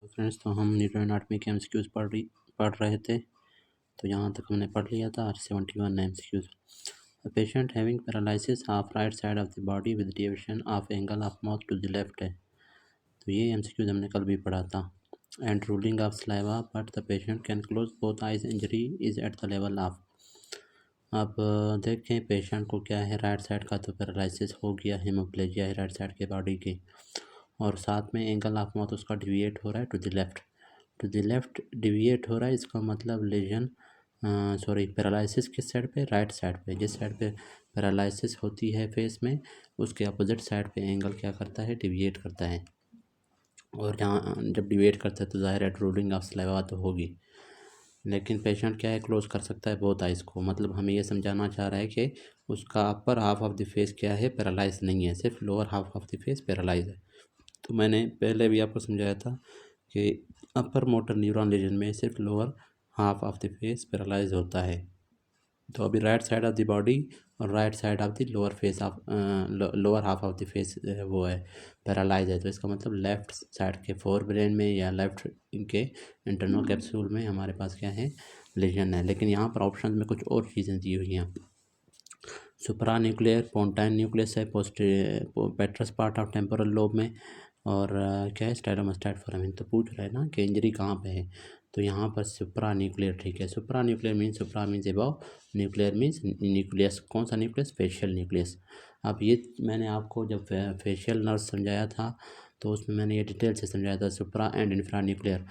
Friends, तो हम neuro anatomy के एमसीक्यूज पढ़ रहे थे। तो यहाँ तक हमने पढ़ लिया था 71 MCQs. A patient having paralysis of right side of the body with deviation of angle of mouth to the left है। तो ये एमसीक्यूज हमने कल भी पढ़ा था। And drooling of saliva but the patient can close both eyes, injury is at the level of. अब देखें पेशेंट को क्या है, राइट साइड का तो पैरालिसिस हो गया, हेमोप्लेजिया है राइट साइड के बॉडी की, और साथ में एंगल ऑफ माउथ उसका डिविएट हो रहा है टू द लेफ्ट डिविएट हो रहा है। इसका मतलब लेजन पैरालिसिस किस साइड पे, राइट साइड पे। जिस साइड पे पैरालिसिस होती है फेस में, उसके अपोजिट साइड पे एंगल क्या करता है, डिविएट करता है। और यहाँ जब डिविएट करता है तो ज़ाहिर है रूलिंग ऑफ सलाइवा तो होगी, लेकिन पेशेंट क्या है, क्लोज कर सकता है बोथ आइज़ को। मतलब हमें ये समझाना चाह रहा है कि उसका upper half of the face क्या है, पैरालाइज नहीं है, सिर्फ lower half of the face paralyse है। तो मैंने पहले भी आपको समझाया था कि अपर मोटर न्यूरॉन लीजन में सिर्फ lower half of the face paralyse होता है। तो अभी right side of the body और right side of the lower half of the face वो है, पैरालाइज है। तो इसका मतलब लेफ्ट साइड के फोर ब्रेन में या लेफ्ट के इंटरनल कैप्सूल में हमारे पास क्या है, लीजन है। लेकिन यहाँ पर ऑप्शन में कुछ और चीज़ें दी हुई हैं। सुप्रा न्यूक्लियर पोन्टाइन न्यूक्लियस है पेट्रस पार्ट ऑफ टेम्पोरल लोब में, और क्या है, स्टाइलोमास्टाइड फोरामेन। तो पूछ रहे हैं ना कि इंजरी कहाँ पे है, तो यहाँ पर सुप्रा न्यूक्लियर ठीक है। Supra nuclear means, supra means above, nuclear means nucleus. कौन सा न्यूक्लियस, फेशियल न्यूक्लियस। अब ये मैंने आपको जब फेशियल नर्व समझाया था तो उसमें मैंने ये डिटेल से समझाया था, सुप्रा एंड इंफ्रा न्यूक्लियर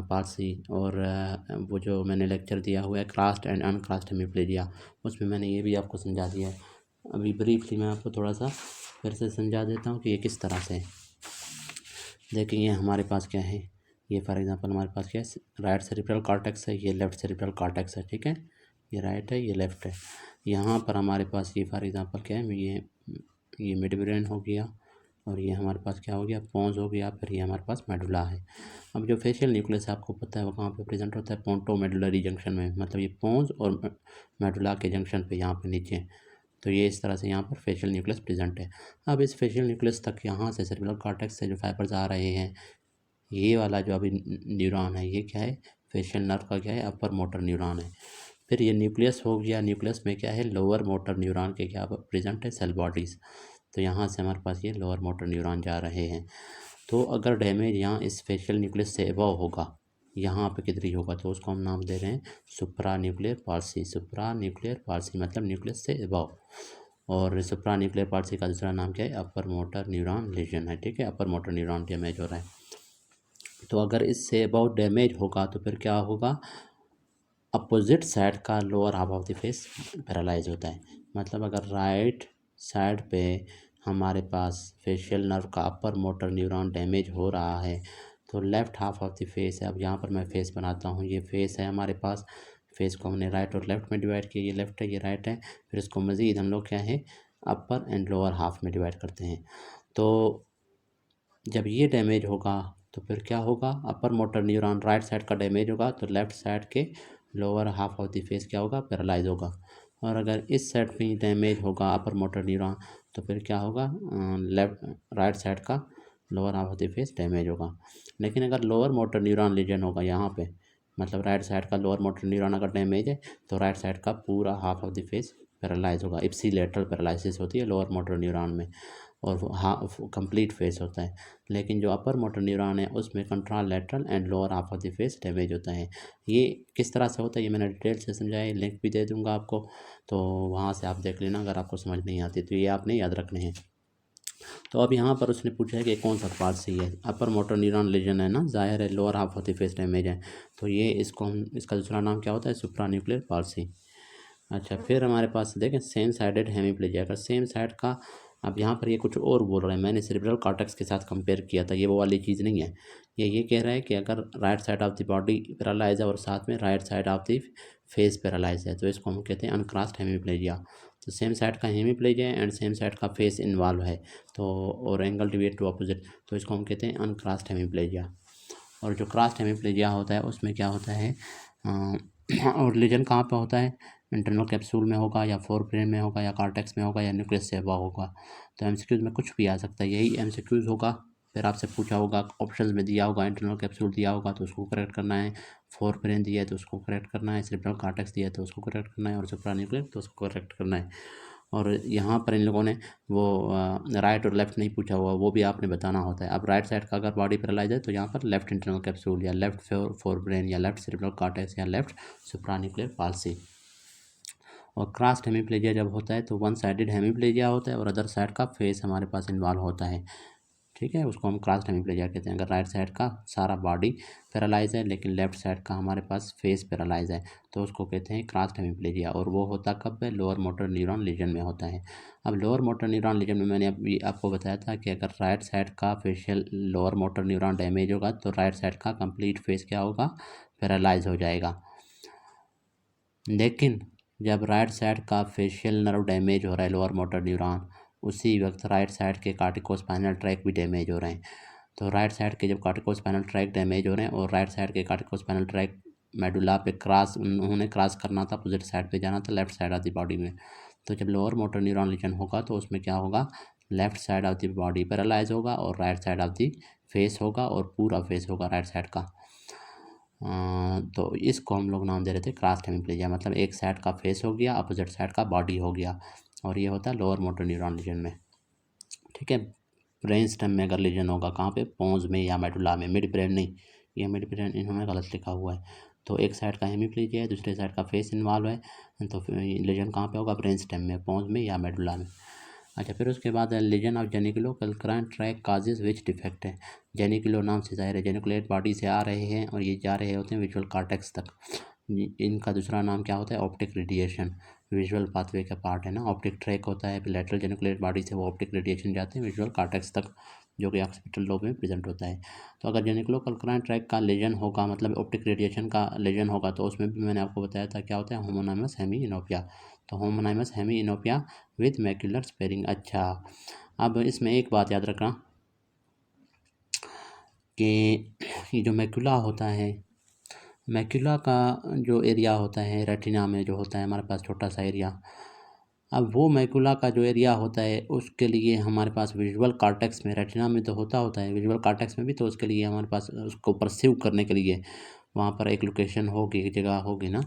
पाल्सी। और वो जो मैंने लेक्चर दिया हुआ है क्रास्ड एंड अनक्रास्ड हेमिप्लेजिया, उसमें मैंने ये भी आपको समझा दिया है। अभी ब्रीफली मैं आपको थोड़ा सा फिर से समझा देता हूँ कि ये किस तरह से। देखिए ये हमारे पास क्या है, ये फॉर एग्जांपल हमारे पास क्या है, राइट सेरिब्रल कॉर्टेक्स है, ये लेफ्ट सेरिब्रल कॉर्टेक्स है, ठीक है। ये राइट है, ये लेफ्ट है। यहाँ पर हमारे पास ये फॉर एग्जांपल क्या है, ये मिड ब्रेन हो गया, और ये हमारे पास क्या हो गया, पोन्स हो गया, फिर ये हमारे पास मेडुला है। अब जो फेशियल न्यूक्लियस आपको पता है वो कहाँ पे प्रेजेंट होता है, पोंटो मेडुलरी जंक्शन में, मतलब ये पोन्स और मेडुला के जंक्शन पे, यहाँ पे नीचे। तो ये इस तरह से यहाँ पर फेशियल न्यूक्लियस प्रेजेंट है। अब इस फेशियल न्यूक्लियस तक यहाँ से सेरिब्रल कॉर्टेक्स से जो फाइबर्स आ रहे हैं, ये वाला जो अभी न्यूरॉन है, ये क्या है, फेशियल नर्व का क्या है, अपर मोटर न्यूरॉन है। फिर ये न्यूक्लियस हो गया, न्यूक्लियस में क्या है, लोअर मोटर न्यूरॉन के क्या प्रेजेंट है, सेल बॉडीज़। तो यहाँ से हमारे पास ये लोअर मोटर न्यूरॉन जा रहे हैं। तो अगर डैमेज यहाँ इस फेशियल न्यूक्लियस से एबव होगा, यहाँ पे किधर ही होगा, तो उसको हम नाम दे रहे हैं सुप्रा न्यूक्लियर पाल्सी। सुप्रा न्यूक्लियर पाल्सी मतलब न्यूक्लियस से एबव। और सुप्रा न्यूक्लियर पाल्सी का दूसरा नाम क्या है, अपर मोटर न्यूरॉन लीजन है, ठीक है। अपर मोटर न्यूरॉन डैमेज हो रहा है। तो अगर इससे अबाउट डैमेज होगा तो फिर क्या होगा, अपोजिट साइड का lower half of the face paralyse होता है। मतलब अगर राइट साइड पे हमारे पास फेशियल नर्व का अपर मोटर न्यूरॉन डैमेज हो रहा है, तो left half of the face है। अब यहाँ पर मैं फेस बनाता हूँ, ये फेस है हमारे पास। फेस को हमने राइट और लेफ़्ट में डिवाइड किया, ये लेफ़्ट है, ये राइट है। फिर इसको मज़ीद हम लोग क्या है, अपर एंड लोअर हाफ में डिवाइड करते हैं। तो जब ये डैमेज होगा तो फिर क्या होगा, upper motor neuron right side का डैमेज होगा तो लेफ़्ट साइड के lower half of the face क्या होगा, पैरालाइज होगा। और अगर इस साइड पे डैमेज होगा अपर मोटर न्यूरॉन, तो फिर क्या होगा, लेफ्ट राइट साइड का lower half of the face damage होगा। लेकिन अगर लोअर मोटर न्यूरॉन लीजन होगा यहाँ पे, मतलब राइट साइड का लोअर मोटर न्यूरॉन अगर डैमेज है, तो राइट साइड का पूरा half of the face paralyse होगा। इप्सिलेटरल पैरालिसिस होती है लोअर मोटर न्यूरॉन में, और वो हाफ कंप्लीट फेस होता है। लेकिन जो अपर मोटर न्यूरॉन है उसमें contralateral and lower half of the face damage होता है। ये किस तरह से होता है ये मैंने डिटेल से समझाया, लिंक भी दे दूंगा आपको, तो वहाँ से आप देख लेना अगर आपको समझ नहीं आती, तो ये आपने याद रखने हैं। तो अब यहाँ पर उसने पूछा है कि कौन सा पार्ट सही है, अपर मोटर न्यूरॉन लीजन है ना, जाहिर है lower half of the face damage है, तो ये इसको हम, इसका दूसरा नाम क्या होता है, सुप्रा न्यूक्लियर पाल्सी। अच्छा, फिर हमारे पास देखें सेम साइडेड हेमीप्लेजिया। अगर सेम साइड का, अब यहाँ पर ये कुछ और बोल रहे हैं, मैंने सेरिब्रल कॉर्टेक्स के साथ कंपेयर किया था, ये वो वाली चीज़ नहीं है। ये कह रहा है कि अगर right side of the body paralyse है और साथ में right side of the face paralyse है, तो इसको हम कहते हैं अनक्रॉस्ड हेमीप्लेजिया। तो सेम साइड का हेमीप्लेजिया एंड सेम साइड का फेस इन्वॉल्व है, तो और एंगल डिविएट टू अपोजिट, तो इसको हम कहते हैं अनक्रॉस्ड हेमीप्लेजिया। और जो क्रॉस्ड हेमीप्लेजिया होता है उसमें क्या होता है, और लीजन कहाँ पे होता है, इंटरनल कैप्सूल में होगा, या फोर ब्रेन में होगा, या कॉर्टेक्स में होगा, या न्यूक्लियस से अबव होगा। तो एमसीक्यूज में कुछ भी आ सकता है, यही एमसीक्यूज होगा फिर आपसे पूछा होगा, ऑप्शंस में दिया होगा इंटरनल कैप्सूल दिया होगा तो उसको करेक्ट करना है, फोर ब्रेन दिया है तो उसको करेक्ट करना है, सेरेब्रल कॉर्टेक्स दिया है तो उसको करेक्ट करना है, और सुप्रान्यूक्लियर तो उसको करेक्ट करना है। और यहाँ पर इन लोगों ने वो राइट और लेफ्ट नहीं पूछा हुआ, वो भी आपने बताना होता है। अब राइट साइड का अगर बॉडी पैरालाइज है तो यहाँ पर लेफ्ट इंटरनल कैप्सूल या लेफ्ट फोर ब्रेन या लेफ्ट सेरेब्रल कॉर्टेक्स या लेफ्ट सुप्रान्यूक्लियर पाल्सी। और क्रॉस्ड हेमीप्लेजिया जब होता है तो वन साइडेड हेमीप्लेजिया होता है और अदर साइड का फेस हमारे पास इन्वॉल्व होता है, ठीक है, उसको हम क्रॉस्ड हेमीप्लेजिया कहते हैं। अगर राइट साइड का सारा बॉडी पैरालाइज है लेकिन लेफ्ट साइड का हमारे पास फेस पैरालाइज है तो उसको कहते हैं क्रॉस्ड हेमीप्लेजिया। और वो होता कब है? लोअर मोटर न्यूरॉन लीजन में होता है। अब लोअर मोटर न्यूरॉन लीजन में मैंने अभी आपको बताया था कि अगर राइट साइड का facial lower motor neuron damage होगा तो राइट साइड का कंप्लीट फेस क्या होगा? पैरालाइज हो जाएगा। लेकिन जब राइट साइड का फेशियल नर्व डैमेज हो रहा है लोअर मोटर न्यूरॉन, उसी वक्त राइट साइड के कार्टिकोस्पाइनल ट्रैक भी डैमेज हो रहे हैं। तो राइट साइड के जब कार्टिकोस्पाइनल ट्रैक डैमेज हो रहे हैं और राइट साइड के कार्टिकोस्पाइनल ट्रैक मेडुला पे क्रॉस उन्होंने क्रॉस करना था, अपोजिट साइड पे जाना था, left side of the body में। तो जब लोअर मोटर न्यूरॉन लीजन होगा तो उसमें क्या होगा? Left side of the body paralyse होगा और right side of the face होगा और पूरा फेस होगा राइट साइड का। तो इसको हम लोग नाम दे रहे थे क्रॉस्ड हेमीप्लेजिया, मतलब एक साइड का फेस हो गया, अपोजिट साइड का बॉडी हो गया, और ये होता है लोअर मोटर न्यूरॉन लीजन में, ठीक है। ब्रेन स्टेम में अगर लीजन होगा कहाँ पे? पोन्स में या मेडुला में, मिड ब्रेन नहीं, ये मिड ब्रेन इन्होंने गलत लिखा हुआ है। तो एक साइड का हेमीप्लेजिया है, दूसरे साइड का फेस इन्वॉल्व है, तो लीजन कहाँ पे होगा? ब्रेन स्टेम में, पोन्स में या मेडुला में। अच्छा, फिर उसके बाद lesion of geniculo calcarine tract causes which defect है। जेनिकुलो नाम से जाहिर है जेनिकुलेट बॉडी से आ रहे हैं और ये जा रहे होते हैं विजुअल कॉर्टेक्स तक। इनका दूसरा नाम क्या होता है? ऑप्टिक रेडिएशन, विजुअल पाथवे का पार्ट है ना। ऑप्टिक ट्रैक होता है, फिर लेटरल जेनिकुलेट बॉडी से वो ऑप्टिक रेडिएशन जाते हैं विजुअल कॉर्टेक्स तक, जो कि ऑक्सीपिटल लोब में प्रेजेंट होता है। तो अगर जेनिकुलो कलक्राइन ट्रैक का लेजन होगा, मतलब ऑप्टिक रेडिएशन का लेजन होगा, तो उसमें भी मैंने आपको बताया था क्या होता है? होमोनाइमस हेमी इनोपिया। तो होमोनाइमस हेमी इनोपिया विथ मैक्यूलर स्पेरिंग। अच्छा, अब इसमें एक बात याद रखना कि ये जो मैक्यूला होता है, मैक्यूला का जो एरिया होता है रेटिना में जो होता है हमारे पास छोटा सा एरिया, अब वो मैक्यूला का जो एरिया होता है उसके लिए हमारे पास विजुअल कॉर्टेक्स में, रेटिना में तो होता है, विजुअल कॉर्टेक्स में भी, तो उसके लिए हमारे पास उसको परसीव करने के लिए वहाँ पर एक लोकेशन होगी, एक जगह होगी ना।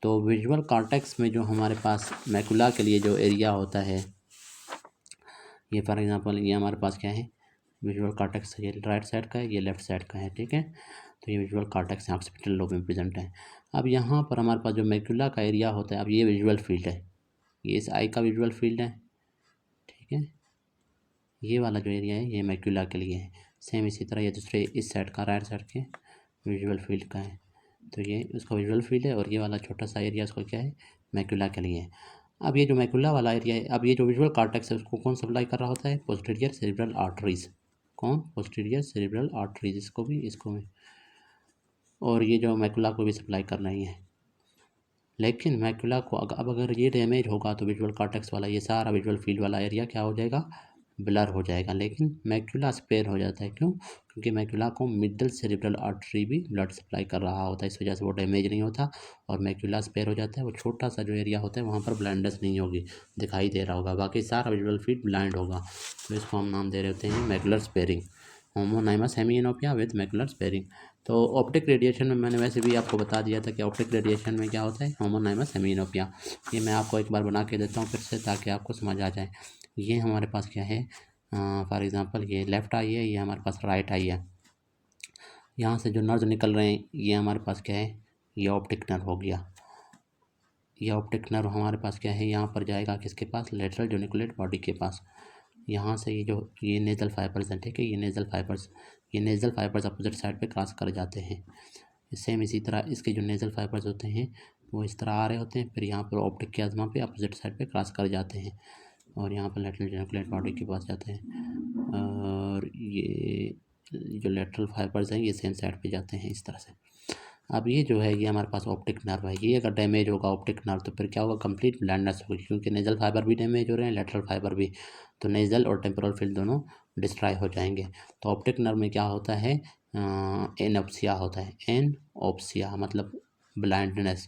तो विजुअल कॉर्टेक्स में जो हमारे पास मैक्यूला के लिए जो एरिया होता है, ये फॉर एग्जांपल ये हमारे पास क्या है? विजुअल कॉर्टेक्स, ये राइट साइड का है, ये लेफ्ट साइड का है, ठीक है। तो ये विजुअल कॉर्टेक्स है, ऑक्सीपिटल लोब में प्रेजेंट है। अब यहाँ पर हमारे पास जो मैक्यूला का एरिया होता है, अब ये विजुअल फील्ड है, ये इस आई का विजुअल फील्ड है, ठीक है। ये वाला जो एरिया है ये मैक्यूला के लिए है। सेम इसी तरह ये दूसरे इस साइड का, राइट साइड के विजुअल फील्ड का है, तो ये उसका विजुअल फील्ड है, और ये वाला छोटा सा एरिया उसका क्या है? मैक्यूला के लिए है। अब ये जो मैक्यूला वाला एरिया है, अब ये जो विजुअल कॉर्टेक्स है उसको कौन सप्लाई कर रहा होता है? Posterior cerebral arteries. कौन? पोस्टीरियर सेरेब्रल आर्टरीज, इसको भी, और ये जो मैक्यूला को भी सप्लाई कर रही है। लेकिन मैक्यूला को अब अगर ये डैमेज होगा तो विजुअल कॉर्टेक्स वाला ये सारा विजुअल फील्ड वाला एरिया क्या हो जाएगा? ब्लर हो जाएगा। लेकिन मैक्यूला स्पेयर हो जाता है, क्यों? क्योंकि मैक्यूला को मिडल सेरेब्रल आर्टरी भी ब्लड सप्लाई कर रहा होता है, इस वजह से वो डैमेज नहीं होता और मैक्यूला स्पेयर हो जाता है। वो छोटा सा जो एरिया होता है वहाँ पर ब्लाइंडनेस नहीं होगी, दिखाई दे रहा होगा, बाकी सारा विजुअल फील्ड ब्लाइंड होगा। तो इसको हम नाम दे रहे होते हैं macular sparing, homonymous hemianopia with macular sparing. तो ऑप्टिक रेडिएशन में मैंने वैसे भी आपको बता दिया था कि ऑप्टिक रेडिएशन में क्या होता है? होमोनाइमस हेमियोनोपिया। ये मैं आपको एक बार बना के देता हूँ फिर से, ताकि आपको समझ आ जाए। ये हमारे पास क्या है? फॉर एग्ज़ाम्पल ये लेफ़्ट आई है, ये हमारे पास राइट आई है। यहाँ से जो नर्व निकल रहे हैं ये हमारे पास क्या है? ये ऑप्टिक नर्व हो गया। ये ऑप्टिक नर्व हमारे पास क्या है? यहाँ पर जाएगा किसके पास? लेटरल जेनिकुलेट बॉडी के पास। यहाँ से ये नेज़ल फाइबर्स हैं, ठीक है, ये नेज़ल फाइबर्स अपोजिट साइड पे क्रॉस कर जाते हैं। सेम इसी तरह इसके जो नेज़ल फाइबर्स होते हैं वो इस तरह आ रहे होते हैं, फिर यहाँ पर ऑप्टिक कियाज़मा पे अपोजिट साइड पे क्रॉस कर जाते हैं और यहाँ पर लेटरल जेनिकुलेट बॉडी के पास जाते हैं। और ये जो लेटरल फाइबर्स हैं ये सेम साइड पे जाते हैं इस तरह से। अब ये जो है ये हमारे पास ऑप्टिक नर्व है, ये अगर डैमेज होगा ऑप्टिक नर्व तो फिर क्या होगा? कंप्लीट ब्लाइंडनेस होगी, क्योंकि नेज़ल फाइबर भी डैमेज हो रहे हैं, लेटरल फाइबर भी, तो नेज़ल और टेम्पोरल फील्ड दोनों डिस्ट्रॉय हो जाएंगे। तो ऑप्टिक नर्व में क्या होता है? एनोप्सिया होता है, एनोप्सिया मतलब ब्लाइंडनेस।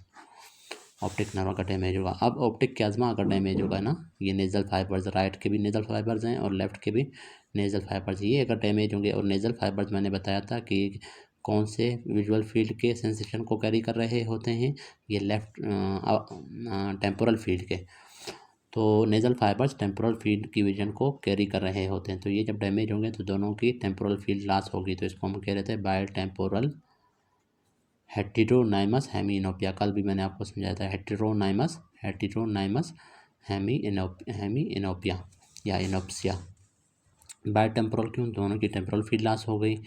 ऑप्टिक नर्व का डैमेज होगा। अब ऑप्टिक कियाज़मा अगर डैमेज होगा ना, ये नेज़ल फाइबर्स, राइट के भी नेज़ल फाइबर्स हैं और लेफ्ट के भी नेज़ल फाइबर्स, ये अगर डैमेज होंगे। और नेज़ल फाइबर्स मैंने बताया था कि कौन से विजुअल फील्ड के सेंसेशन को कैरी कर रहे होते हैं, ये लेफ्ट टेम्पोरल फील्ड के। तो नेज़ल फाइबर्स टेम्पोरल फील्ड की विजन को कैरी कर रहे होते हैं। तो ये जब डैमेज होंगे तो दोनों की टेम्पोरल फील्ड लॉस होगी, तो इसको हम कह रहे थे बाय टेम्पोरल हेटेरोनाइमस हेमिनोपिया। कल भी मैंने आपको समझाया था हेटेरोनाइमस हेमिनोपिया या इनोप्सिया। बाय टेम्पोरल क्यों, दोनों की टेम्पोरल फील्ड लॉस हो गई।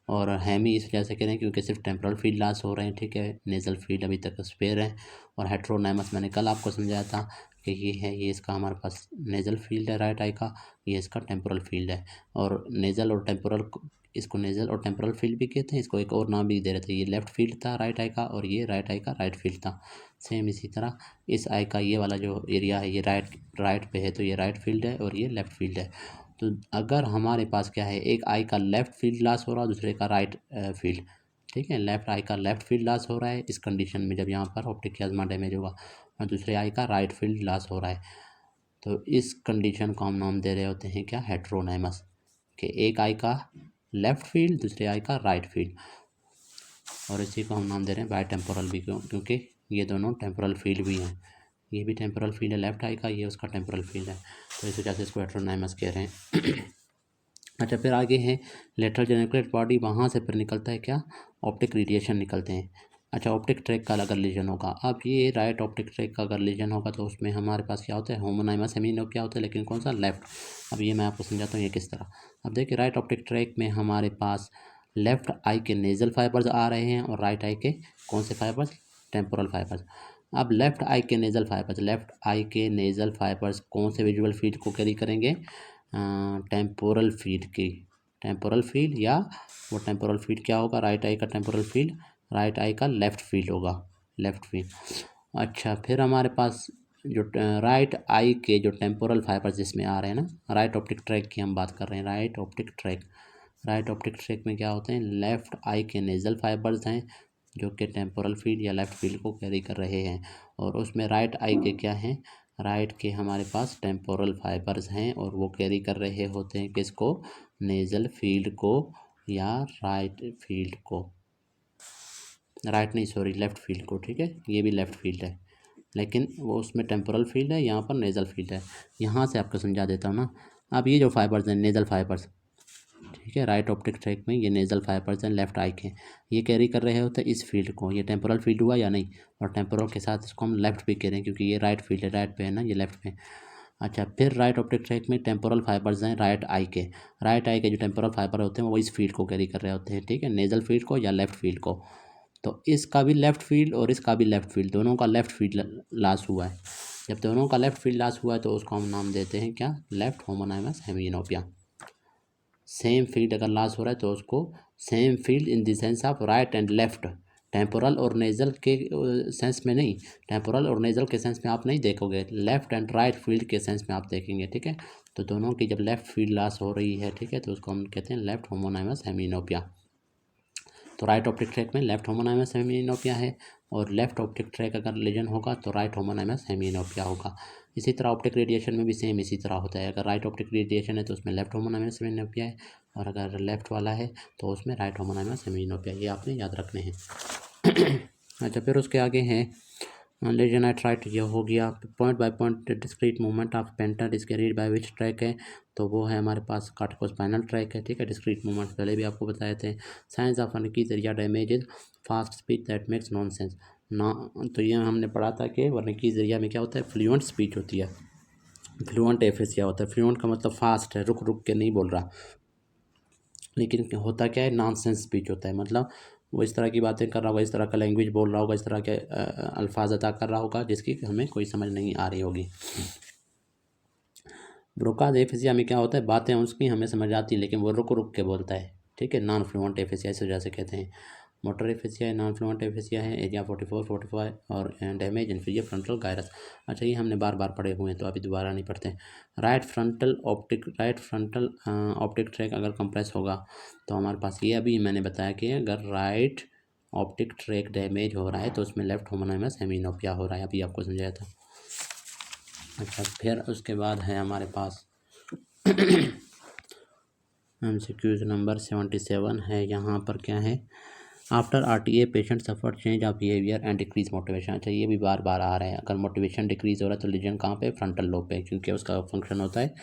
और हेमी इस वजह से कह रहे हैं क्योंकि सिर्फ टेम्पोरल फील्ड लॉस हो रहे हैं, ठीक है, नेज़ल फील्ड अभी तक स्पेयर है। और हेटेरोनाइमस मैंने कल आपको समझाया था कि ये है, ये इसका हमारे पास नेज़ल फील्ड है राइट आई का, ये इसका टेम्पोरल फील्ड है। और नेज़ल और टेम्पोरल, इसको नेज़ल और टेम्पोरल फील्ड भी कहते हैं, इसको एक और नाम भी दे रहे थे। ये लेफ्ट फील्ड था राइट आई का, और ये राइट आई का राइट फील्ड था। सेम इसी तरह इस आई का ये वाला जो एरिया है ये राइट पे है, तो ये राइट फील्ड है और ये लेफ्ट फील्ड है। तो अगर हमारे पास क्या है, एक आई का लेफ्ट फील्ड लॉस हो रहा है, दूसरे का राइट फील्ड, ठीक है, लेफ्ट आई का लेफ्ट फील्ड लॉस हो रहा है इस कंडीशन में जब यहाँ पर ऑप्टिक चिज्मा डैमेज होगा, और दूसरे आई का राइट फील्ड लॉस हो रहा है, तो इस कंडीशन को हम नाम दे रहे होते हैं क्या, हेटेरोनाइमस, कि एक आई का लेफ्ट फील्ड दूसरे आई का राइट फील्ड। और इसी को हम नाम दे रहे हैं बाय टेम्पोरल भी, क्योंकि ये दोनों टेम्पोरल फील्ड भी हैं, ये भी टेम्पोरल फील्ड है लेफ्ट आई का, ये उसका टेम्पोरल फील्ड है, तो इस वजह से इसको हेटेरोनाइमस कह रहे हैं। अच्छा, फिर आगे है लेटरल जेनिकुलेट बॉडी, वहाँ से फिर निकलता है क्या, ऑप्टिक रेडिएशन निकलते हैं। अच्छा, ऑप्टिक ट्रैक का अगर लीजन होगा, अब ये राइट ऑप्टिक ट्रैक का अगर लीजन होगा तो उसमें हमारे पास क्या होता है, होमोनाइमस हेमिनोपिया होता है, लेकिन कौन सा, लेफ्ट। अब ये मैं आपको समझाता हूँ ये किस तरह। अब देखिए राइट ऑप्टिक ट्रैक में हमारे पास लेफ्ट आई के नेजल फाइबर्स आ रहे हैं और राइट आई के कौन से फाइबर्स, टेम्पोरल फाइबर्स। अब लेफ्ट आई के नेजल फाइबर्स, लेफ्ट आई के नेजल फाइबर्स कौन से विजुअल फील्ड को कैरी करेंगे, टेम्पोरल फील्ड की, टेम्पोरल फील्ड, या वो टेम्पोरल फील्ड क्या होगा, राइट आई का टेम्पोरल फील्ड, राइट आई का लेफ्ट फील्ड होगा, लेफ्ट फील्ड। अच्छा, फिर हमारे पास जो राइट आई के जो टेम्पोरल फाइबर्स जिसमें आ रहे हैं ना, राइट ऑप्टिक ट्रैक की हम बात कर रहे हैं, right optic track, right optic track में क्या होते हैं, लेफ्ट आई के नेजल फाइबर्स हैं जो कि टेम्पोरल फील्ड या लेफ्ट फील्ड को कैरी कर रहे हैं। और उसमें राइट आई के क्या हैं, राइट के हमारे पास टेम्पोरल फाइबर्स हैं और वो कैरी कर रहे होते हैं किसको, नेजल फील्ड को या राइट फील्ड को, राइट नहीं सॉरी लेफ्ट फील्ड को, ठीक है, ये भी लेफ्ट फील्ड है लेकिन वो उसमें टेम्पोरल फील्ड है, यहाँ पर नेजल फील्ड है। यहाँ से आपको समझा देता हूँ ना। अब ये जो फाइबर्स हैं नेजल फाइबर्स, ठीक है, राइट ऑप्टिक ट्रैक में ये नेजल फाइबर्स हैं लेफ्ट आई के, ये कैरी कर रहे होते हैं इस फील्ड को, ये टेम्पोरल फील्ड हुआ या नहीं, और टेम्पोरल के साथ इसको हम लेफ्ट भी कह रहे हैं क्योंकि ये राइट फील्ड है, राइट पे है ना, ये लेफ्ट पे। अच्छा, फिर राइट ऑप्टिक ट्रैक में टेम्पोरल फाइबर्स हैं राइट आई के, राइट आई के जो टेम्पोरल फाइबर होते हैं वो इस फील्ड को कैरी कर रहे होते हैं, ठीक है, नेजल फील्ड को या लेफ्ट फील्ड को। तो इसका भी लेफ्ट फील्ड और इसका भी लेफ्ट फील्ड, दोनों का लेफ्ट फील्ड लॉस हुआ है। जब दोनों का लेफ्ट फील्ड लॉस हुआ है तो उसको हम नाम देते हैं क्या, लेफ्ट होमोनाइमस हेमिनोपिया। सेम फील्ड अगर लॉस हो रहा है तो उसको same field in the sense of right and left, temporal और नेजल के सेंस में नहीं, टेम्पोरल और नेजल के सेंस में आप नहीं देखोगे, लेफ्ट एंड राइट फील्ड के सेंस में आप देखेंगे, ठीक है। तो दोनों की जब लेफ्ट फील्ड लॉस हो रही है, ठीक है, तो उसको हम कहते हैं लेफ्ट होमोनाइमस हेमिनोपिया। तो राइट ऑप्टिक ट्रैक में लेफ्ट होमोनाइमस हेमिनोपिया है, और लेफ्ट ऑप्टिक ट्रैक अगर लीजन होगा तो राइट होमोनाइमस हेमिनोपिया होगा। इसी तरह ऑप्टिक रेडिएशन में भी सेम इसी तरह होता है, अगर राइट ऑप्टिक रेडिएशन है तो उसमें लेफ्ट होमोनाइमस हेमिनोपिया है, और अगर लेफ्ट वाला है तो उसमें राइट होमोनाइमस हेमिनोपिया, ये आपने याद रखने हैं। अच्छा, फिर उसके आगे हैं लेजन एट राइट, ये हो गया। Point by point discrete movement of painter is carried by which track है, तो वो है हमारे पास कार्टिकोस्पाइनल ट्रैक है, ठीक है, डिस्क्रीट मूवमेंट पहले भी आपको बताए थे। Signs of Wernicke's area damage is fast speech that makes nonsense ना, तो ये हमने पढ़ा था कि वर्निकीज एरिया में क्या होता है, फ्लुएंट स्पीच होती है, फ्लुएंट एफेसिया होता है। फ्लुएंट का मतलब फास्ट है, रुक रुक के नहीं बोल रहा, लेकिन होता क्या है, नॉनसेंस स्पीच होता है, मतलब वो इस तरह की बातें कर रहा होगा, इस तरह का लैंग्वेज बोल रहा होगा, इस तरह के अल्फाज अदा कर रहा होगा जिसकी हमें कोई समझ नहीं आ रही होगी। ब्रोकाज एफेसिया में क्या होता है, बातें उसकी हमें समझ आती है लेकिन वो रुक रुक के बोलता है, ठीक है, नॉन फ्लुएंट एफेसिया इस वजह से कहते हैं। मोटर एफेसिया है, नॉन फ्लुएंट एफेसिया है, एरिया 44 45 और डैमेज इन्फीरियर फ्रंटल गायरस। अच्छा, ये हमने बार बार पढ़े हुए हैं तो अभी दोबारा नहीं पढ़ते। राइट फ्रंटल ऑप्टिक ट्रैक अगर कंप्रेस होगा तो हमारे पास ये अभी मैंने बताया कि अगर राइट ऑप्टिक ट्रैक डैमेज हो रहा है तो उसमें लेफ्ट होमोनाइमस हेमिनोपिया हो रहा है, अभी आपको समझाया था। अच्छा, फिर उसके बाद है हमारे पास MCQs नंबर 77 है। यहाँ पर क्या है, after RTA patient suffer change of behaviour and decrease motivation. अच्छा, ये भी बार बार आ रहा है। अगर मोटिवेशन डिक्रीज हो रहा है तो लीजन कहाँ पे, फ्रंटल लोब पे, क्योंकि उसका फंक्शन होता है,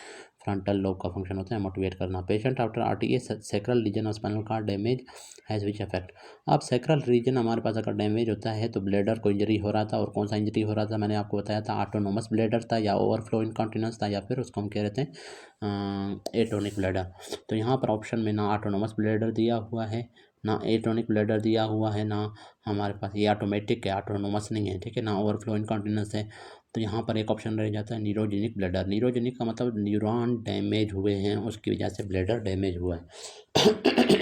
फ्रंटल लोब का फंक्शन होता है मोटिवेट करना। Patient after RTA sacral region of spinal cord damage has which effect. अब सैक्रल रीजन हमारे पास अगर डैमेज होता है तो ब्लेडर को इंजरी हो रहा था, और कौन सा इंजरी हो रहा था, मैंने आपको बताया था, ऑटोनोमस ब्लेडर था, या ओवरफ्लो इनकॉन्टिनेंस था, या फिर उसको हम कह रहे थे एटोनिक ब्लेडर। तो यहाँ पर ऑप्शन में ना ऑटोनोमस ब्लेडर दिया हुआ है, ना एटोनिक ब्लेडर दिया हुआ है, ना हमारे पास ये ऑटोमेटिक है, ऑटोनोमस नहीं है, ठीक है, ना ओवरफ्लो इनकॉन्टिनेंस है। तो यहाँ पर एक ऑप्शन रह जाता है न्यूरोजेनिक ब्लेडर। न्यूरोजेनिक का मतलब न्यूरॉन डैमेज हुए हैं, उसकी वजह से ब्लेडर डैमेज हुआ है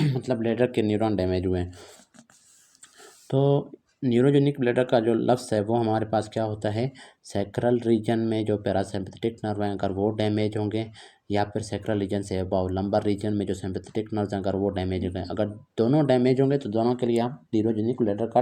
मतलब ब्लेडर के न्यूरॉन डैमेज हुए हैं। तो न्यूरोजेनिक ब्लेडर का जो लफ्ज़ है वो हमारे पास क्या होता है, सैक्रल रीजन में जो पैरासिम्पथेटिक नर्व हैं अगर वो डैमेज होंगे, या फिर सैक्रल रीजन से अबाव लंबर रीजन में जो सिम्पथेटिक नर्व्स हैं अगर वो डैमेज होंगे। अगर दोनों डैमेज होंगे तो दोनों के लिए आप न्यूरोजेनिक ब्लेडर का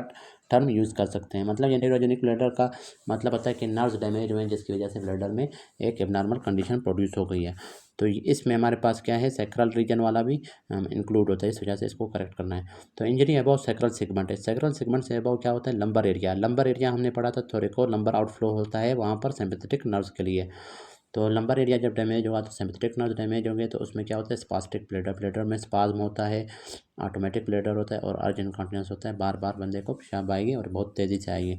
टर्म यूज़ कर सकते हैं। मतलब ये न्यूरोजेनिक ब्लेडर का मतलब होता है कि नर्व्स डैमेज हुए हैं जिसकी वजह से ब्लेडर में एक एबनॉर्मल कंडीशन प्रोड्यूस हो गई है। तो इसमें हमारे पास क्या है, सैक्रल रीजन वाला भी इंक्लूड होता है, इस वजह से इसको करेक्ट करना है। तो इंजरी अबाउ सैक्रल सेगमेंट है। सैक्रल सेगमेंट से अबाउ क्या होता है, लंबर एरिया। लंबर एरिया हमने पढ़ा था थोरेको, लंबर आउटफ्लो होता है वहाँ पर सिम्पथेटिक नर्व्स के लिए। तो लंबर एरिया जब डैमेज होगा तो सिम्पथेटिक नर्व डैमेज होंगे, तो उसमें क्या होता है, स्पास्टिक ब्लेडर। ब्लेडर में स्पाज्म होता है, ऑटोमेटिक ब्लेडर होता है, और अर्ज इनकॉन्टिनेंस होता है। बार बार बंदे को पेशाब आएगी और बहुत तेज़ी से आएगी,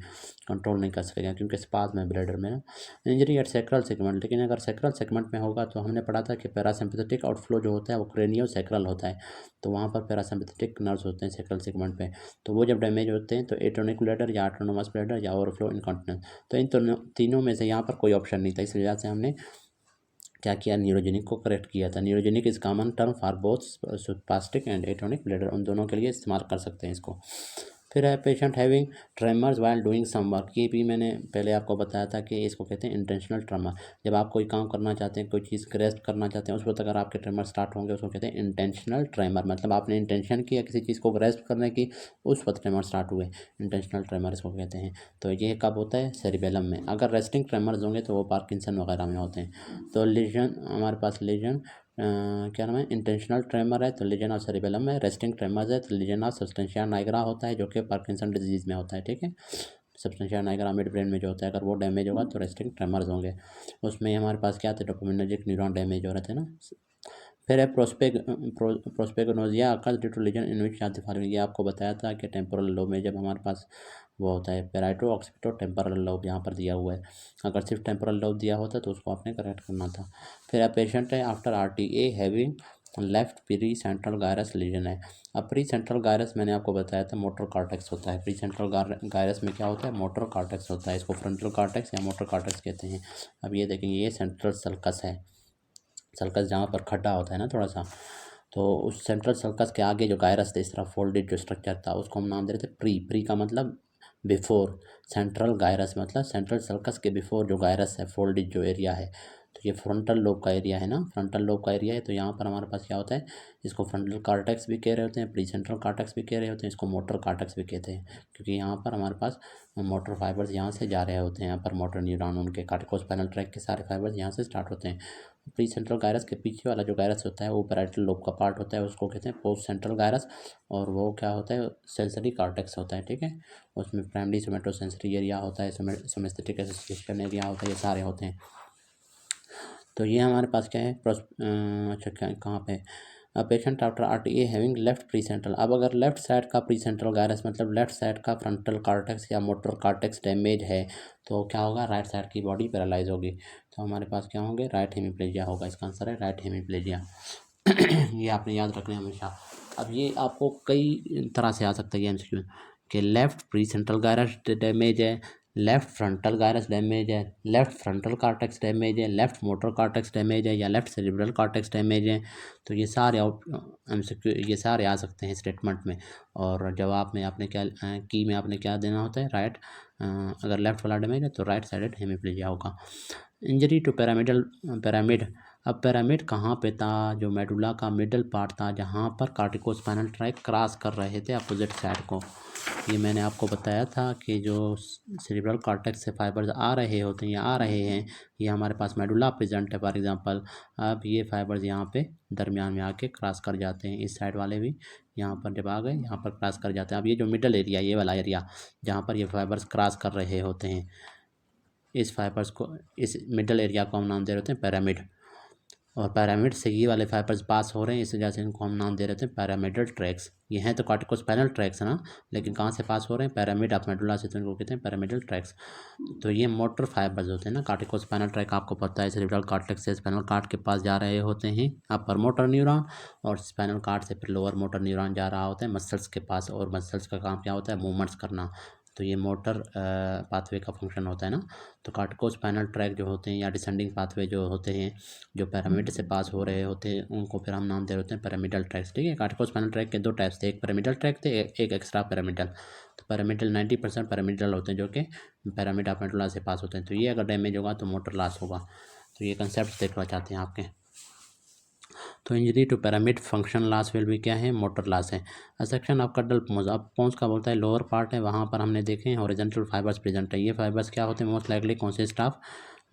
कंट्रोल नहीं कर सकेगा क्योंकि स्पाज्म है ब्लेडर में। इंजरी एट सैक्रल सेगमेंट, लेकिन अगर सैक्रल सेगमेंट में होगा तो हमने पढ़ा था कि पैरासिम्पथेटिक आउटफ्लो जो होता है वो क्रेनियो सैक्रल होता है, तो वहाँ पर पैरासिम्पथेटिक नर्व्स होते हैं सैक्रल सेगमेंट पे। तो वो जब डैमेज होते हैं तो एटोनिक ब्लेडर या ऑटोनोमस ब्लेडर या ओवरफ्लो इनकॉन्टिनेंस। तो इन तीनों में से यहाँ पर कोई ऑप्शन नहीं था, इस वजह से हमने क्या किया, न्यूरोजेनिक को करेक्ट किया था। Neurogenic is common term for both spastic and atonic bladder, उन दोनों के लिए इस्तेमाल कर सकते हैं इसको। फिर है patient having tremors while doing some work. ये भी मैंने पहले आपको बताया था कि इसको कहते हैं इंटेंशनल ट्रेमर। जब आप कोई काम करना चाहते हैं, कोई चीज़ ग्रेस्ट करना चाहते हैं, उस वक्त अगर आपके ट्रेमर स्टार्ट होंगे उसको कहते हैं इंटेंशनल ट्रेमर। मतलब आपने इंटेंशन किया किसी चीज़ को ग्रेस्ट करने की, उस वक्त ट्रेमर स्टार्ट हुए, इंटेंशनल ट्रेमर इसको कहते हैं। तो ये कब होता है, सेरिबेलम में। अगर रेस्टिंग ट्रेमर्स होंगे तो वो पार्किंसन वगैरह में होते हैं। तो लीजन हमारे पास लीजन क्या नाम है, इंटेंशनल ट्रेमर है तो लीजन ऑफ सेरिबेलम है। रेस्टिंग ट्रेमर्स है तो लीजन ऑफ सब्सटेंशिया नाइग्रा होता है जो कि पार्किंसन डिजीज़ में होता है, ठीक है। सब्सटेंशिया नाइग्रा मिड ब्रेन में जो होता है, अगर वो डैमेज होगा तो रेस्टिंग ट्रेमर्स होंगे। उसमें हमारे पास क्या थे, डोपामिनर्जिक न्यूरॉन डैमेज हो रहे थे ना। फिर है prosopagnosia occurs due to lesion in which of the following. ये आपको बताया था कि टेम्पोरल लोब में जब हमारे पास वो होता है पैराइटो ऑक्सीपिटो टेम्पोरल लोब, यहाँ पर दिया हुआ है। अगर सिर्फ टेम्पोरल लोब दिया होता तो उसको आपने करेक्ट करना था। फिर अब पेशेंट है after RTA having left precentral gyrus lesion है। अब प्री सेंट्रल गायरस मैंने आपको बताया था मोटर कॉर्टेक्स होता है। प्री सेंट्रल गायरस में क्या होता है, मोटर कॉर्टेक्स होता है, इसको फ्रंटल कॉर्टेक्स या मोटर कॉर्टेक्स कहते हैं। अब ये देखेंगे, ये सेंट्रल सल्कस है, सल्कस जहाँ पर खड्डा होता है ना थोड़ा सा, तो उस सेंट्रल सल्कस के आगे जो गायरस था, इस तरह फोल्डेड जो स्ट्रक्चर था, उसको हम नाम दे रहे थे प्री। प्री का मतलब बिफोर, सेंट्रल गायरस मतलब सेंट्रल सल्कस के बिफोर जो गायरस है, फोल्डेड जो एरिया है। तो ये फ्रंटल लोब का एरिया है ना, फ्रंटल लोब का एरिया है। तो यहाँ पर हमारे पास क्या होता है, इसको फ्रंटल कार्टेक्स भी कह रहे होते हैं, प्री सेंट्रल कार्टेक्स भी कह रहे होते हैं, इसको मोटर कार्टेक्स भी कहते हैं, क्योंकि यहाँ पर हमारे पास मोटर फाइबर्स यहाँ से जा रहे होते हैं, यहाँ पर मोटर न्यूरॉन, उनके कार्टिकोस्पाइनल ट्रैक के सारे फाइबर्स यहाँ से स्टार्ट होते हैं। प्री सेंट्रल गायरस के पीछे वाला जो गायरस होता है वो पैराइटल लोब का पार्ट होता है, उसको कहते हैं पोस्ट सेंट्रल गायरस। और वो क्या होता है, सेंसरी कॉर्टेक्स होता है, ठीक है। उसमें प्राइमरी सोमेटो सेंसरी एरिया होता है, सोमेस्थेटिक एसोसिएशन एरिया होता है, ये सारे होते हैं। तो ये हमारे पास क्या है, अच्छा क्या कहाँ पे, patient after RTA having left pre central. अब अगर लेफ्ट साइड का प्री सेंट्रल गायरस मतलब लेफ्ट साइड का फ्रंटल कॉर्टेक्स या मोटर कॉर्टेक्स डैमेज है तो क्या होगा, राइट साइड की बॉडी पैरालाइज होगी। तो हमारे पास क्या होंगे, राइट हेमीप्लेजिया होगा, इसका आंसर है राइट हेमीप्लेजिया ये आपने याद रखना है हमेशा। अब ये आपको कई तरह से आ सकता है MCQ कि left precentral gyrus damage है, लेफ्ट फ्रंटल गायरस डैमेज है, लेफ्ट फ्रंटल कॉर्टेक्स डैमेज है, लेफ्ट मोटर कॉर्टेक्स डैमेज है, या लेफ्ट सेरिब्रल कॉर्टेक्स डैमेज है। तो ये सारे MCQ ये सारे आ सकते हैं स्टेटमेंट में। और जवाब में आपने क्या की में आपने क्या देना होता है, राइट। अगर लेफ्ट वाला डैमेज है तो राइट साइडेड हेमीप्लेजिया होगा। इंजरी टू पिरामिड अब पिरामिड कहाँ पे था? जो मेडुला का मिडल पार्ट था, जहाँ पर कार्टिकोस्पाइनल ट्रैक क्रॉस कर रहे थे अपोजिट साइड को। ये मैंने आपको बताया था कि जो सेरिब्रल कॉर्टेक्स से फाइबर्स आ रहे होते हैं या आ रहे हैं, ये हमारे पास मेडुला प्रेजेंट है फॉर एग्जांपल। अब ये फाइबर्स यहाँ पे दरमियान में आके क्रॉस कर जाते हैं, इस साइड वाले भी यहाँ पर जब आ गए यहाँ पर क्रॉस कर जाते हैं। अब ये जो मिडल एरिया, ये वाला एरिया जहाँ पर ये फाइबर्स क्रॉस कर रहे होते हैं, इस फाइबर्स को, इस मिडल एरिया को हम नाम दे रहे होते हैं पिरामिड। और पिरामिड से ये वाले फाइबर्स पास हो रहे हैं, इस वजह से इनको हम नाम दे रहे थे पिरामिडल ट्रैक्स। ये हैं तो कार्टिकोस्पाइनल ट्रैक्स है ना, लेकिन कहाँ से पास हो रहे हैं? पिरामिड ऑफ मेडुला से, तो इनको कहते हैं पिरामिडल ट्रैक्स। तो ये मोटर फाइबर्स होते हैं ना। कार्टिकोस्पाइनल ट्रैक आपको पता है सेरिब्रल कॉर्टेक्स से स्पाइनल कॉर्ड के पास जा रहे होते हैं अपर मोटर न्यूरॉन, और स्पाइनल कॉर्ड से फिर लोअर मोटर न्यूरॉन जा रहा होता है मसल्स के पास, और मसल्स का काम क्या होता है? मूवमेंट्स करना। तो ये मोटर पाथवे का फंक्शन होता है ना। तो कार्टिकोस्पाइनल ट्रैक जो होते हैं या डिसेंडिंग पाथवे जो होते हैं, जो पिरामिड से पास हो रहे होते हैं, उनको फिर हम नाम दे रहे होते हैं पिरामिडल ट्रैक्स। ठीक है, कार्टिकोस्पाइनल ट्रैक के दो टाइप्स थे, एक पिरामिडल ट्रैक थे, एक एक्स्ट्रा पिरामिडल। तो पिरामिडल 90% पिरामिडल होते हैं जो कि पिरामिड ऑफ मेडुला से पास होते हैं। तो ये अगर डैमेज होगा तो मोटर लॉस होगा। तो ये कंसेप्ट देखना चाहते हैं आपके। तो injury to pyramid function loss will भी क्या है? मोटर लॉस है। A section of caudal pons, अब पोन्स का बोलता है लोअर पार्ट है, वहाँ पर हमने देखे हैं हॉरिजॉन्टल फाइबर्स प्रेजेंट है। ये फाइबर्स क्या होते हैं? Most likely consist of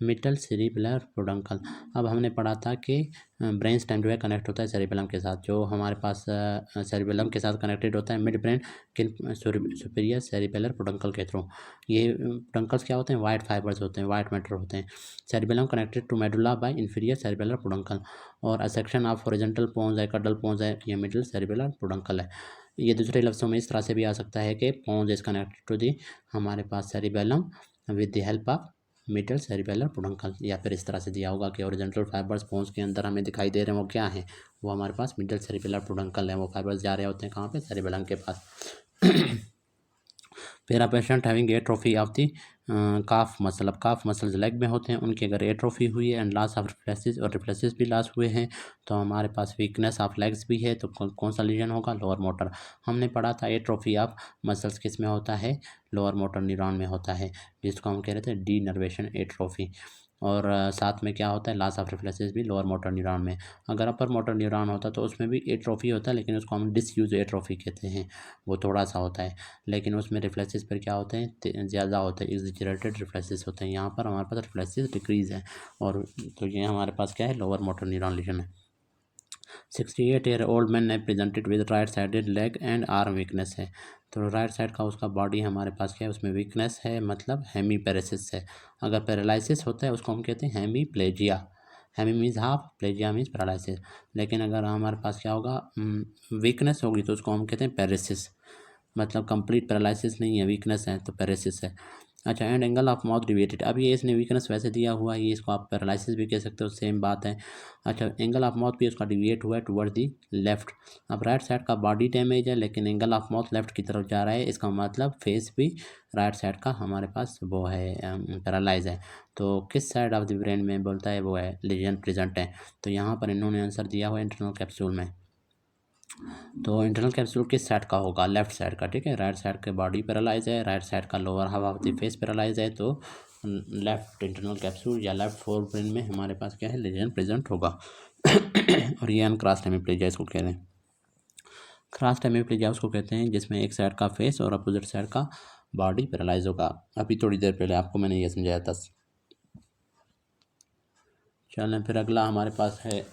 middle cerebellar peduncle. अब हमने पढ़ा था कि ब्रेन स्टेम जो है कनेक्ट होता है सेरिबेलम के साथ, जो हमारे पास सेरिबेलम के साथ कनेक्टेड होता है मिड ब्रेन किन सुपीरियर सेरिबेलर पेडुंकल के थ्रू। ये पेडुंकल्स क्या होते हैं? वाइट फाइबर्स होते हैं, वाइट मैटर होते हैं। Cerebellum connected to medulla by inferior cerebellar peduncle, और a section of horizontal pons है, कडल पोन्स है, ये मिडल सेरिबेलर पेडुंकल है। ये दूसरे लफ्ज़ों में इस तरह से भी आ सकता है कि pons is connected to the हमारे पास cerebellum with the help of middle cerebellar peduncle, या फिर इस तरह से दिया होगा कि ओरिजेंटल फाइबर्स पोन्स के अंदर हमें दिखाई दे रहे हैं, वो क्या है? वो हमारे पास मिडल सेरिबेलर पेडुंकल है। वो फाइबर्स जा रहे होते हैं कहाँ पे? सेरिबेलम के पास। फिर अ patient having atrophy of the calf muscle, अब काफ मसल्स लेग में होते हैं, उनकी अगर एट्रोफी हुई है एंड लॉस ऑफ रिफ्लेक्सेस, और रिफ्लेक्सेस भी लॉस हुए हैं, तो हमारे पास वीकनेस ऑफ लेग्स भी है। तो कौन सा लीजन होगा? Lower motor. हमने पढ़ा था एट्रोफी ऑफ मसल्स किस में होता है? लोअर मोटर न्यूरॉन में होता है, जिसको हम कह रहे थे डी नर्वेशन एट्रोफी। और साथ में क्या होता है? लॉस ऑफ रिफ्लेक्सेस भी लोअर मोटर न्यूरॉन में। अगर अपर मोटर न्यूरॉन होता तो उसमें भी एट्रोफी होता है, लेकिन उसको हम डिसयूज एट्रोफी कहते हैं, वो थोड़ा सा होता है। लेकिन उसमें रिफ्लेक्सेस पर क्या होते हैं? ज़्यादा होते हैं, एग्जैजरेटेड रिफ्लेक्सेस होते हैं। यहाँ पर हमारे पास रिफ्लेक्सेस डिक्रीज है, और तो ये हमारे पास क्या है? लोअर मोटर न्यूरॉन लीजन है। 68-year-old मैन ने presented with right sided leg and arm weakness है। तो राइट साइड का उसका बॉडी हमारे पास क्या है? उसमें वीकनेस है, मतलब हेमीपेरेसिस है। अगर पैरालिसिस होता है उसको हम कहते हैं hemiplegia. Hemi means half, plegia means paralysis. लेकिन अगर हमारे पास क्या होगा? वीकनेस होगी तो उसको हम कहते हैं पैरेसिस, मतलब कंप्लीट पैरालिसिस नहीं है, वीकनेस है तो पैरेसिस है। अच्छा, and angle of mouth deviated, अब ये इसने वीकनेस वैसे दिया हुआ है, ये इसको आप पैरालिसिस भी कह सकते हो, सेम बात है। अच्छा, एंगल ऑफ माउथ भी उसका डिविएट हुआ है टुवर्ड दी लेफ्ट। अब राइट साइड का बॉडी डैमेज है, लेकिन एंगल ऑफ माउथ लेफ्ट की तरफ जा रहा है, इसका मतलब फेस भी राइट साइड का हमारे पास वो है, पैरालाइज है। तो किस साइड ऑफ द ब्रेन में बोलता है वो है लीजन प्रेजेंट है? तो यहाँ पर इन्होंने आंसर दिया हुआ है इंटरनल कैप्सूल में। तो इंटरनल कैप्सूल किस साइड का होगा? लेफ्ट साइड का। ठीक है, राइट साइड के बॉडी पैरालाइज है, राइट साइड का lower half of the face paralyse है, तो लेफ्ट इंटरनल कैप्सूल या लेफ्ट फोर ब्रेन में हमारे पास क्या है? लीजन प्रेजेंट होगा। और ये अनक्रॉस्ड हेमीप्लेजिया इसको कह रहे हैं। क्रॉस्ड हेमीप्लेजिया उसको कहते हैं जिसमें एक साइड का फेस और अपोजिट साइड का बॉडी पैरालाइज होगा। अभी थोड़ी देर पहले आपको मैंने ये समझाया था। चलें फिर अगला हमारे पास है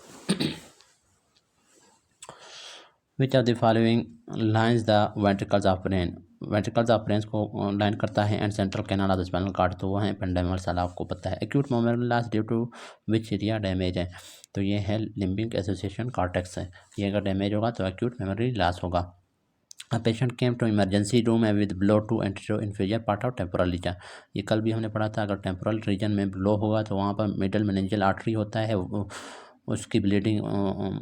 which of the following lines the ventricles of brain. Ventricles of brain को लाइन करता है and central canal of the spinal cord, तो वो है एपेंडाइमल सेल, आपको पता है। Acute momentary loss due to which area damage है? तो ये है लिम्बिक एसोसिएशन कॉर्टेक्स है, ये अगर डैमेज होगा तो एक्यूट मेमोरी लॉस होगा। A patient came to emergency room है with blow to anterior inferior part of temporal region. ये कल भी हमने पढ़ा था, अगर टेम्पोरल रीजन में ब्लो होगा तो वहाँ पर मिडल मेनिंजियल आर्टरी होता है, उसकी ब्लीडिंग,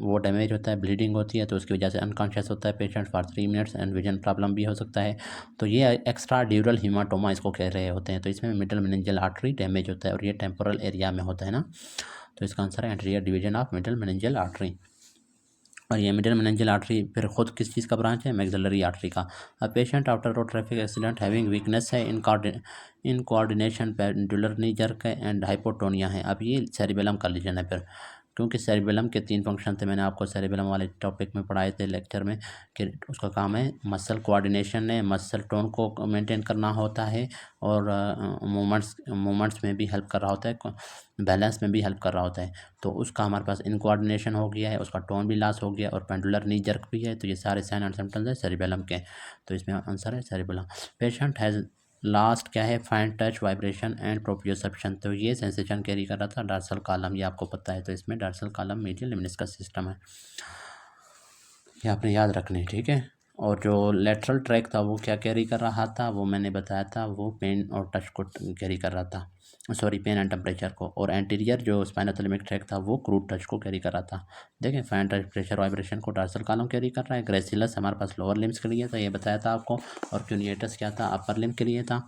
वो डैमेज होता है, ब्लीडिंग होती है, तो उसकी वजह से अनकॉन्शियस होता है patient for 3 minutes and vision problem भी हो सकता है। तो ये एक्स्ट्रा ड्यूरल हीमाटोमा इसको कह रहे होते हैं। तो इसमें मिडल मेनिंजियल आर्टरी डैमेज होता है और ये टेम्पोरल एरिया में होता है ना। तो इसका आंसर है anterior division of middle meningeal artery. और ये मिडल मेनिंजियल आर्टरी फिर खुद किस चीज़ का ब्रांच है? मैक्सिलरी आर्टरी का। अब patient after road traffic accident having weakness है in coordination pendular knee jerk है एंड हाइपोटोनिया है। अब ये सेरिबेलम का लीजन है फिर। क्योंकि सेरिबेलम के 3 फंक्शन थे, मैंने आपको सेरिबेलम वाले टॉपिक में पढ़ाए थे लेक्चर में कि उसका काम है मसल कोऑर्डिनेशन है, मसल टोन को मेंटेन करना होता है और मूवमेंट्स में भी हेल्प कर रहा होता है, बैलेंस में भी हेल्प कर रहा होता है। तो उसका हमारे पास इनकोऑर्डिनेशन हो गया है, उसका टोन भी लॉस हो गया और पेंडुलर नी जर्क भी है। तो ये सारे साइन एंड सिम्टम्स है सेरिबेलम के, तो इसमें आंसर है सेरिबेलम। पेशेंट हैज़ लास्ट क्या है, fine touch vibration and proprioception. तो ये सेंसेशन कैरी कर रहा था डार्सल कॉलम, ये आपको पता है। तो इसमें डार्सल कॉलम मीडियल लेमनिस्कस सिस्टम है, ये आपने याद रखनी है, ठीक है। और जो लेटरल ट्रैक था वो क्या कैरी कर रहा था, वो मैंने बताया था, वो पेन और टच को कैरी कर रहा था, सॉरी पेन एंड टेम्परेचर को। और एंटीरियर जो स्पाइनोथैलेमिक ट्रैक था वो क्रूड टच को कैरी कर रहा था। देखें, फाइन टच प्रेशर वाइब्रेशन को डार्सल कॉलम कैरी कर रहा है। ग्रेसिलस हमारे पास लोअर लिम्स के लिए था, ये बताया था आपको। और क्यूनिएटस क्या था, अपर लिम्ब के लिए था।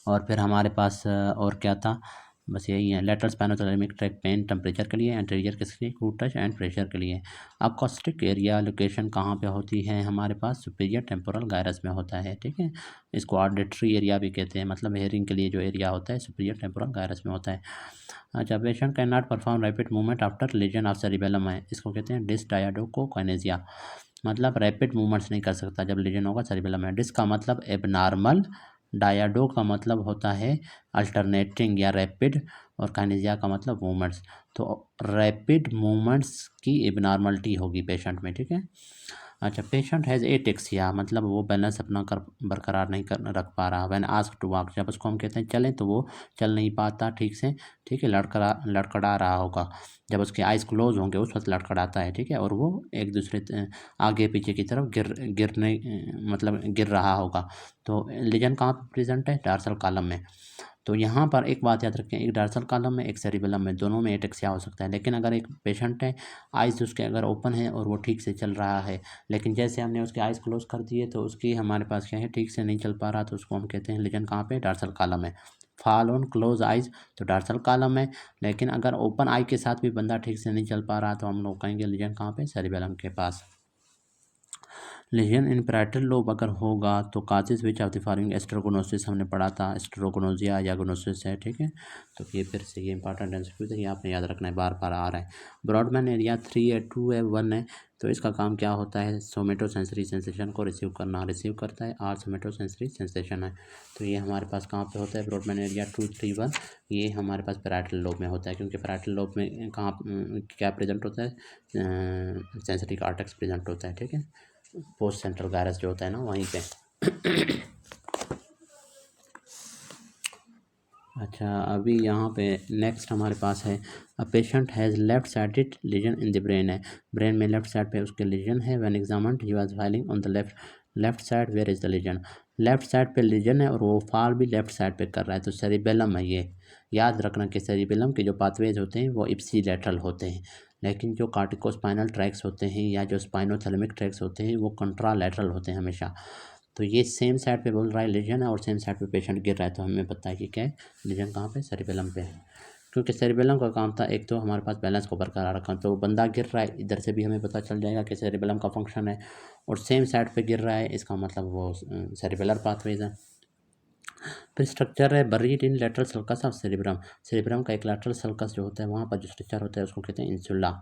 और फिर हमारे पास और क्या था, बस यही है। Lateral spinothalamic tract pain temperature के लिए, एंटीरियर किसके लिए, क्रूड टच एंड प्रेशर के लिए। अकॉस्टिक एरिया लोकेशन कहाँ पे होती है, हमारे पास सुपीरियर टेम्पोरल गायरस में होता है, ठीक है। इसको ऑडिटरी एरिया भी कहते हैं, मतलब हेयरिंग के लिए जो एरिया होता है सुपीरियर टेम्पोरल गायरस में होता है। अच्छा, patient cannot perform rapid movement after lesion of cerebellum है, इसको कहते हैं डिसडायाडोकोकाइनेसिया, मतलब रैपिड मूवमेंट्स नहीं कर सकता जब लीजन होगा सेरिबेलम में। डिस का मतलब एबनॉर्मल, डायाडो का मतलब होता है अल्टरनेटिंग या रैपिड, और काइनेसिया का मतलब मूवमेंट्स। तो रैपिड मूवमेंट्स की एबनॉर्मलिटी होगी पेशेंट में, ठीक है। अच्छा, पेशेंट हैज़ एटेक्सिया, मतलब वो बैलेंस अपना बरकरार नहीं कर रख पा रहा। व्हेन आस्क्ड टू वॉक, जब उसको हम कहते हैं चलें तो वो चल नहीं पाता ठीक से, ठीक है, लड़खड़ा रहा होगा। जब उसके आइज़ क्लोज होंगे उस वक्त लड़खड़ाता है, ठीक है, और वो एक दूसरे आगे पीछे की तरफ गिरने मतलब गिर रहा होगा। तो लीजन कहाँ पर प्रेजेंट है, डार्सल कॉलम में। तो यहाँ पर एक बात याद रखें, एक डार्सल कॉलम में एक सेरिबेलम में, दोनों में एटेक्सिया हो सकता है। लेकिन अगर एक पेशेंट है, आइज़ उसके अगर ओपन है और वो ठीक से चल रहा है, लेकिन जैसे हमने उसके आइज़ क्लोज कर दिए तो उसकी हमारे पास क्या है, ठीक से नहीं चल पा रहा, तो उसको हम कहते हैं लीजन कहाँ पे, डार्सल कॉलम में। फॉल ऑन क्लोज आइज़ तो डार्सल कॉलम में, लेकिन अगर ओपन आई के साथ भी बंदा ठीक से नहीं चल पा रहा तो हम लोग कहेंगे लीजन कहाँ पे, सेरिबेलम के पास। लीजन इन पैराइटल लोब अगर होगा तो causes which of the following astereognosis हमने पढ़ा था, एस्ट्रोगोनोजिया या गोनोसिस है, ठीक है। तो ये फिर से ये इंपॉर्टेंट एमसीक्यू है, ये आपने याद रखना है, बार बार आ रहा है। ब्रॉडमैन एरिया 3 है, 2 है, 1 है। तो इसका काम क्या होता है, सोमेटोसेंसरी सेंसेशन को रिसीव करना, रिसीव करता है, और सोमेटोसेंसरी सेंसेशन है। तो ये हमारे पास कहाँ पे होता है, ब्रॉडमैन एरिया 2, 3, 1, ये हमारे पास पैराइटल लोब में होता है। क्योंकि पैराइटल लोब में कहाँ क्या प्रेजेंट होता है, सेंसरी कॉर्टेक्स प्रेजेंट होता है, ठीक है। पोस्ट सेंट्रल गायरस जो होता है ना, वहीं पे। अच्छा, अभी यहाँ पे नेक्स्ट हमारे पास है, a patient has left sided lesion in the brain है, ब्रेन में लेफ्ट साइड पे उसके लीजन है। When examined he was falling on the left side, where is the lesion, left side पे लीजन है और वो फाल भी लेफ्ट साइड पे कर रहा है, तो सेरिबेलम है ये। याद रखना कि सेरिबेलम के जो पाथवेज होते हैं वो इप्सी लेटरल होते हैं, लेकिन जो कार्टिकोस्पाइनल ट्रैक्स होते हैं या जो स्पाइनोथैलेमिक ट्रैक्स होते हैं वो कंट्रा लेटरल होते हैं हमेशा। तो ये सेम साइड पे बोल रहा है लीजन है और सेम साइड पे पेशेंट गिर रहा है, तो हमें पता है कि क्या है, लीजन कहाँ पे, सेरिबेलम पे है। क्योंकि सेरिबेलम का काम था एक तो हमारे पास बैलेंस को बरकरार रखना, तो बंदा गिर रहा है इधर से भी हमें पता चल जाएगा कि सेरिबेलम का फंक्शन है, और सेम साइड पे गिर रहा है, इसका मतलब वो सेरिबेलर पाथवेज है। फिर स्ट्रक्चर है buried in lateral sulcus of cerebrum, cerebrum का एक लेटरल सल्कस जो होता है वहाँ पर जो स्ट्रक्चर होता है उसको कहते हैं insula.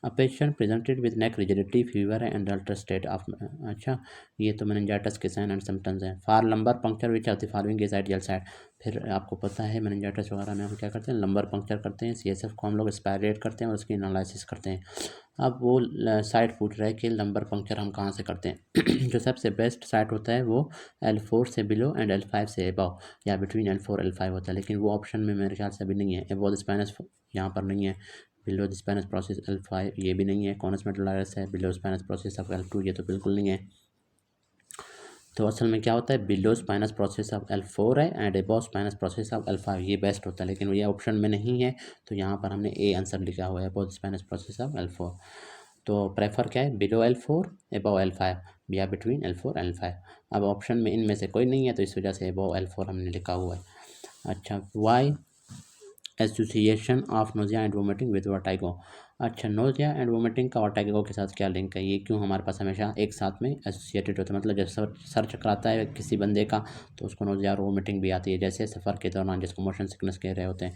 A patient presented with neck rigidity, fever and alter state of, अच्छा, ये तो मेनिंजाइटिस के साइन एंड सिम्टम्स हैं। For lumbar puncture which of the following is ideal side, फिर आपको पता है मेनिंजाइटिस वगैरह में हम क्या करते हैं, लंबर पंक्चर करते हैं, सीएसएफ को हम लोग स्पायरेट करते हैं और उसकी एनालिसिस करते हैं। अब वो साइट पूछ रहा है कि लंबर पंक्चर हम कहाँ से करते हैं। जो सबसे बेस्ट साइट होता है वो L4 से बिलो एंड L5 से अबव, या बिटवीन L4 L5 होता है, लेकिन वो ऑप्शन में मेरे ख्याल से अभी नहीं है। अबव द स्पाइनस यहाँ पर नहीं है, below the spinous process L5 ये भी नहीं है, कॉनस मेडुलारिस है, below spinous process of L2 ये तो बिल्कुल नहीं है। तो असल में क्या होता है, below spinous process of L4 है and above spinous process of L5, ये बेस्ट होता है, लेकिन ये ऑप्शन में नहीं है, तो यहाँ पर हमने ए आंसर लिखा हुआ है, above spinous process of L4। तो प्रेफर क्या है, बिलो L4 अबव L5 या बिटवीन L4 L5। अब ऑप्शन में इनमें से कोई नहीं है तो इस वजह से अबव L4 हमने लिखा हुआ है। अच्छा, why association of nausea and vomiting with vertigo, अच्छा, नोजिया एंड वोमिटिंग का वर्टाइगो के साथ क्या लिंक है, ये क्यों हमारे पास हमेशा एक साथ में एसोसिएटेड होता है, मतलब जब सर चकराता है किसी बंदे का तो उसको नोजिया और वोमिटिंग भी आती है, जैसे सफ़र के दौरान जिसको मोशन सिकनेस कह रहे होते हैं।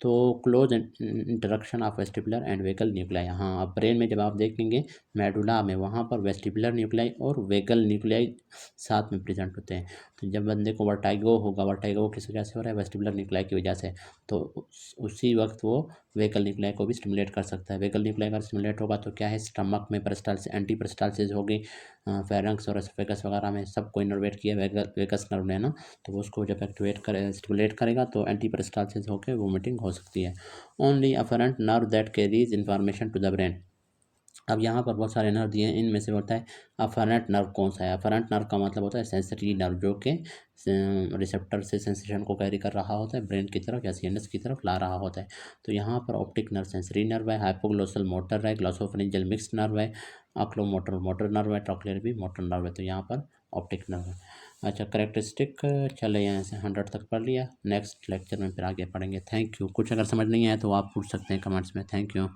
तो close interaction of vestibular and vagal nuclei, हाँ अब ब्रेन में जब आप देखेंगे मेडुला में, वहाँ पर वेस्टिबुलर न्यूक्लियाई और वेगल न्यूक्लियाई साथ में प्रेजेंट होते हैं। तो जब बंदे को वर्टाइगो होगा, वर्टाइगो किस वजह से हो रहा है, वेस्टिबुलर न्यूक्लियाई की वजह से, तो उसी वक्त वो वेगल न्यूक्लियाई को भी स्टिमुलेट कर सकता है। वेगल न्यूक्लियाई अगर स्टिमुलेट होगा तो क्या है, स्टमक में पेरिस्टाल्सिस, एंटी पेरिस्टाल्सिस होगी, फेरेंक्स और एसोफेगस वगैरह में सबको इनर्वेट किया वेगस नर्व ने ना, तो उसको जब एक्टिवेट करे, स्टिमुलेट करेगा तो एंटी पेरिस्टाल्सिस होकर वोमिटिंग हो सकती है। Only afferent nerve that carries information to the brain. अब यहाँ पर बहुत सारे नर्व दिए हैं, इनमें से होता है अफरेंट नर्व कौन सा है। अफरेंट नर्व का मतलब होता है सेंसरी नर्व, जो कि रिसेप्टर से सेंसेशन को कैरी कर रहा होता है, ब्रेन की तरफ या सीएनएस की तरफ ला रहा होता है। तो यहाँ पर ऑप्टिक नर्व सेंसरी नर्व है, हाइपोग्लोसल मोटर है, ग्लॉसोफरेंजियल मिक्स्ड नर्व है, ऑक्लोमोटर मोटर नर्व है, ट्रॉक्लियर भी मोटर नर्व है। तो यहाँ पर ऑप्टिक नर्व है। अच्छा करेक्टरिस्टिक, चले यहाँ से 100 तक पढ़ लिया, नेक्स्ट लेक्चर में फिर आगे पढ़ेंगे। Thank you. कुछ अगर समझ नहीं आया तो आप पूछ सकते हैं कमेंट्स में। Thank you.